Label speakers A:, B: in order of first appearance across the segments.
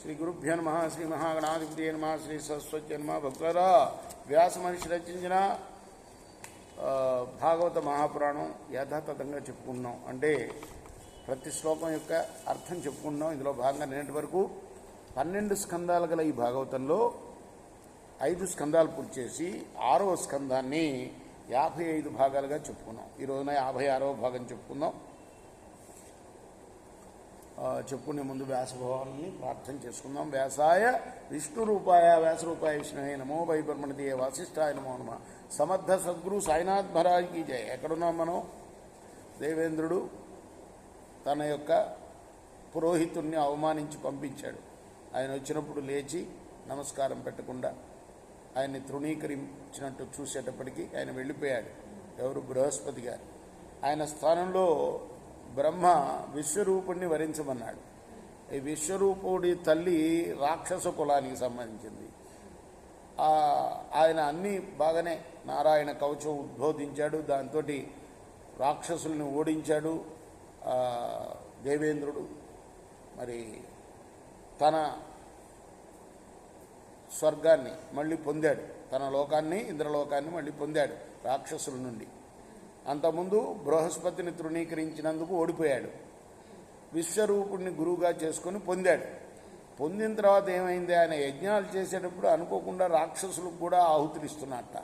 A: శ్రీ గురుభ్యో నమః. శ్రీ మహాగణాధిపతి నమః. శ్రీ సరస్వతి నమః. భక్తులారా, వ్యాస మహర్షి రచించిన భాగవత మహాపురాణం యథాతథంగా చెప్పుకున్నాం. అంటే ప్రతి శ్లోకం యొక్క అర్థం చెప్పుకున్నాం. ఇందులో భాగంగా నిన్నటి వరకు 12 స్కందాలు గల ఈ భాగవతంలో 5 స్కందాలు పూర్తి చేసి 6వ స్కందాన్ని 55 భాగాలుగా చెప్పుకున్నాం. ఈ రోజున 56వ భాగం చెప్పుకుందాం. చెప్పుకునే ముందు వ్యాసభావాలని ప్రార్థన చేసుకుందాం. వ్యాసాయ విష్ణు రూపాయ వ్యాసరూపాయ విష్ణువే నమో వై బ్రహ్మణదే వాసిష్ఠాయ నమో నమః. సమర్థ సద్గురు సాయినాథ్ మహారాజ్కి జయ. ఎక్కడున్నాం మనం? దేవేంద్రుడు తన యొక్క పురోహితుణ్ణి అవమానించి పంపించాడు. ఆయన వచ్చినప్పుడు లేచి నమస్కారం పెట్టకుండా ఆయన్ని తృణీకరించినట్టు చూసేటప్పటికీ ఆయన వెళ్ళిపోయాడు. ఎవరు? బృహస్పతి గారు. ఆయన స్థానంలో బ్రహ్మ విశ్వరూపుణ్ణి వరించమన్నాడు. ఈ విశ్వరూపుడి తల్లి రాక్షస కులానికి సంబంధించింది. ఆయన అన్నీ బాగానే నారాయణ కవచం ఉద్బోధించాడు. దాంతో రాక్షసుల్ని ఓడించాడు దేవేంద్రుడు. మరి తన స్వర్గాన్ని మళ్ళీ పొందాడు. తన లోకాన్ని, ఇంద్రలోకాన్ని మళ్ళీ పొందాడు రాక్షసుల నుండి. అంతకుముందు బృహస్పతిని తృణీకరించినందుకు ఓడిపోయాడు. విశ్వరూపుడిని గురువుగా చేసుకొని పొందాడు. పొందిన తర్వాత ఏమైంది? ఆయన యజ్ఞాలు చేసేటప్పుడు అనుకోకుండా రాక్షసులకు కూడా ఆహుతులు ఇస్తున్నట్ట.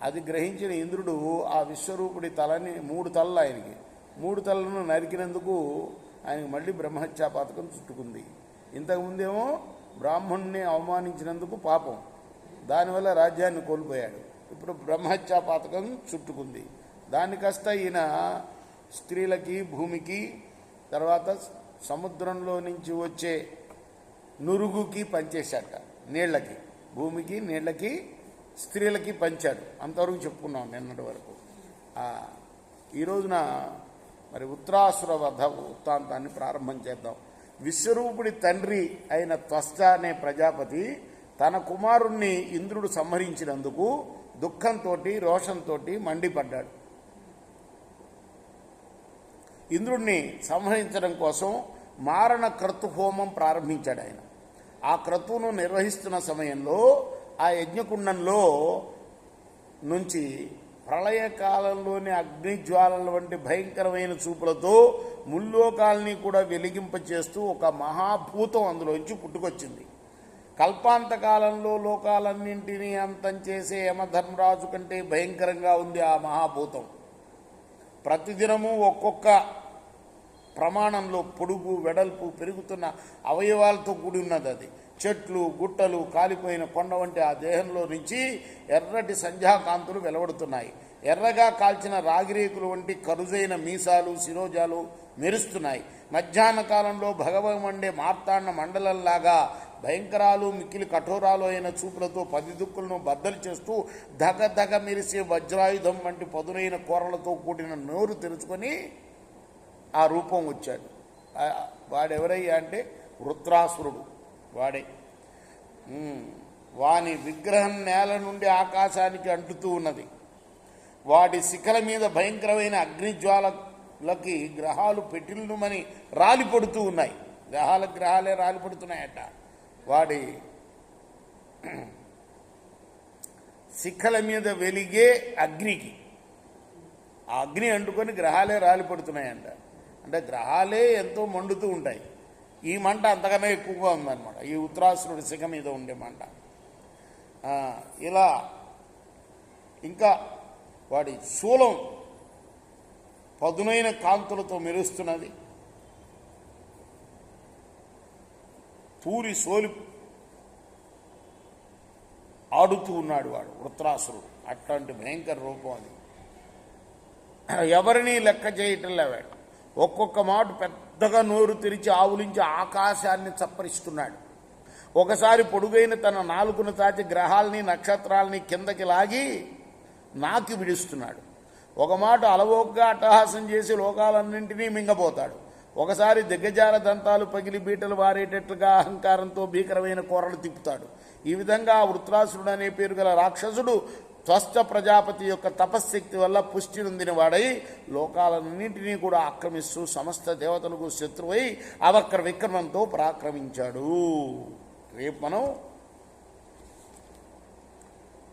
A: అది గ్రహించిన ఇంద్రుడు ఆ విశ్వరూపుడి తలని 3 తలలు ఆయనకి 3 తలలను నరికినందుకు ఆయనకి మళ్ళీ బ్రహ్మహత్యాపాతకం చుట్టుకుంది. ఇంతకుముందేమో బ్రాహ్మణుని అవమానించినందుకు పాపం, దానివల్ల రాజ్యాన్ని కోల్పోయాడు. ఇప్పుడు బ్రహ్మహత్యాపాతకం చుట్టుకుంది. దాని కాస్త ఈయన స్త్రీలకి, భూమికి, తర్వాత సముద్రంలో నుంచి వచ్చే నురుగుకి పంచేశాట. నీళ్లకి, భూమికి, నీళ్లకి, స్త్రీలకి పంచాడు. అంతవరకు చెప్పుకున్నాం నిన్నటి వరకు. ఈ రోజున మరి ఉత్తరాసుర వధ వృత్తాంతాన్ని ప్రారంభం చేద్దాం. విశ్వరూపుడి తండ్రి అయిన త్వష్ట అనే ప్రజాపతి తన కుమారుణ్ణి ఇంద్రుడు సంహరించినందుకు దుఃఖంతో, రోషంతో మండిపడ్డాడు. ఇంద్రుణ్ణి సంహరించడం కోసం మారణ క్రతుహోమం ప్రారంభించాడు ఆయన. ఆ క్రతువును నిర్వహిస్తున్న సమయంలో ఆ యజ్ఞకుండంలో నుంచి ప్రళయకాలంలోని అగ్నిజ్వాలల వంటి భయంకరమైన చూపులతో ముల్లోకాలని కూడా వెలిగింపచేస్తూ ఒక మహాభూతం అందులోంచి పుట్టుకొచ్చింది. కల్పాంతకాలంలో లోకాలన్నింటినీ అంతం చేసే యమధర్మరాజు కంటే భయంకరంగా ఉంది ఆ మహాభూతం. ప్రతిదినము ఒక్కొక్క ప్రమాణంలో పొడుగు, వెడల్పు పెరుగుతున్న అవయవాలతో కూడి ఉన్నది. అది చెట్లు, గుట్టలు, కాలిపోయిన కొండ వంటి ఆ దేహంలో నుంచి ఎర్రటి సంధ్యాకాంతులు వెలువడుతున్నాయి. ఎర్రగా కాల్చిన రాగిరేకులు వంటి కరుజైన మీసాలు, శిరోజాలు మెరుస్తున్నాయి. మధ్యాహ్న కాలంలో భగవమండే మార్తాండ మండలంలాగా భయంకరాలు, మిక్కిలి కఠోరాలు అయిన చూపులతో 10 దిక్కులను బద్దలు చేస్తూ ధగ మెరిసే వజ్రాయుధం వంటి పదునైన కూరలతో కూడిన నోరు తెరుచుకొని ఆ రూపం వచ్చాడు. వాడెవరయ్యా అంటే వృత్రాసురుడు. వాడే. వాని విగ్రహం నేల నుండి ఆకాశానికి అంటుతూ ఉన్నది. వాడి శిఖల మీద భయంకరమైన అగ్నిజ్వాలకి గ్రహాలు పెట్టిల్లుమని రాలిపడుతూ ఉన్నాయి. గ్రహాలే రాలిపడుతున్నాయట. వాడి శిఖల మీద వెలిగే అగ్నికి ఆ అగ్ని అంటుకొని గ్రహాలే రాలిపడుతున్నాయంట. అంటే గ్రహాలే ఎంతో మండుతూ ఉంటాయి. ఈ మంట అంతకన్నా ఎక్కువగా ఉందన్నమాట, ఈ ఉత్తరాసురుడి శిఖ మీద ఉండే మంట. ఇలా ఇంకా వాడి శూలం పదునైన కాంతులతో మెరుస్తున్నది. తూరి సోలి ఆడుతూ ఉన్నాడు వాడు వృత్రాసురుడు. అట్లాంటి భయంకర రూపం అది. ఎవరిని లెక్క చేయటం లేవాడు. ఒక్కొక్క మాట పెద్దగా నోరు తెరిచి ఆవులించి ఆకాశాన్ని చప్పరిస్తున్నాడు. ఒకసారి పొడుగైన తన నాలుకను తాచి గ్రహాలని, నక్షత్రాలని కిందకి లాగి నాకి విడుస్తున్నాడు. ఒక మాట అలవోగ్గా అట్టహాసం చేసి లోకాలన్నింటినీ మింగపోతాడు. ఒకసారి దిగ్గజాల దంతాలు పగిలి బీటలు వారేటట్లుగా అహంకారంతో భీకరమైన కూరలు తిప్పుతాడు. ఈ విధంగా వృత్రాసురుడు అనే పేరు గల రాక్షసుడు త్వష్ట ప్రజాపతి యొక్క తపశ్శక్తి వల్ల పుష్టి నొందిన వాడై లోకాలన్నింటినీ కూడా ఆక్రమిస్తూ సమస్త దేవతలకు శత్రువై అవక్ర విక్రమంతో పరాక్రమించాడు. రేపు మనం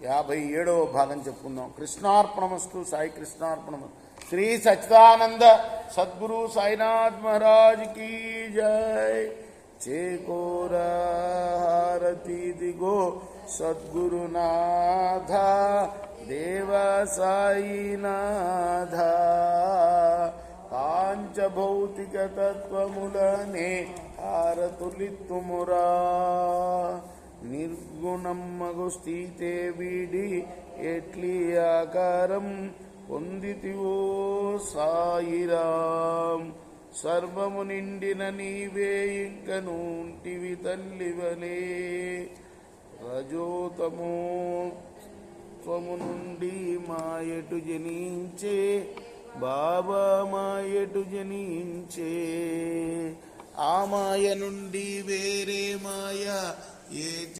A: 57వ భాగం చెప్పుకుందాం. కృష్ణార్పణమస్తు. సాయి కృష్ణార్పణమస్తు. శ్రీ సచ్చిదానంద సద్గురు సాయినాథ్ మహారాజ్ కీ జై. చేకోరా హారతి దిగో సద్గురునాథ దేవ సాయినాథ. పాంచభౌతిక తత్వములనే హారతులిత్తుమురా. నిర్గుణమ్మగు స్థితే వీడి ఎట్లి ఆకారం పొందితివో సాయిరాం. సర్వము నిండిన నీవే ఇంకనుంటివి తల్లివలే. రజోతమో త్వము నుండి మాయటు జనించే బాబా మాయటు జనించే. ఆ మాయ నుండి వేరే మాయ ఏ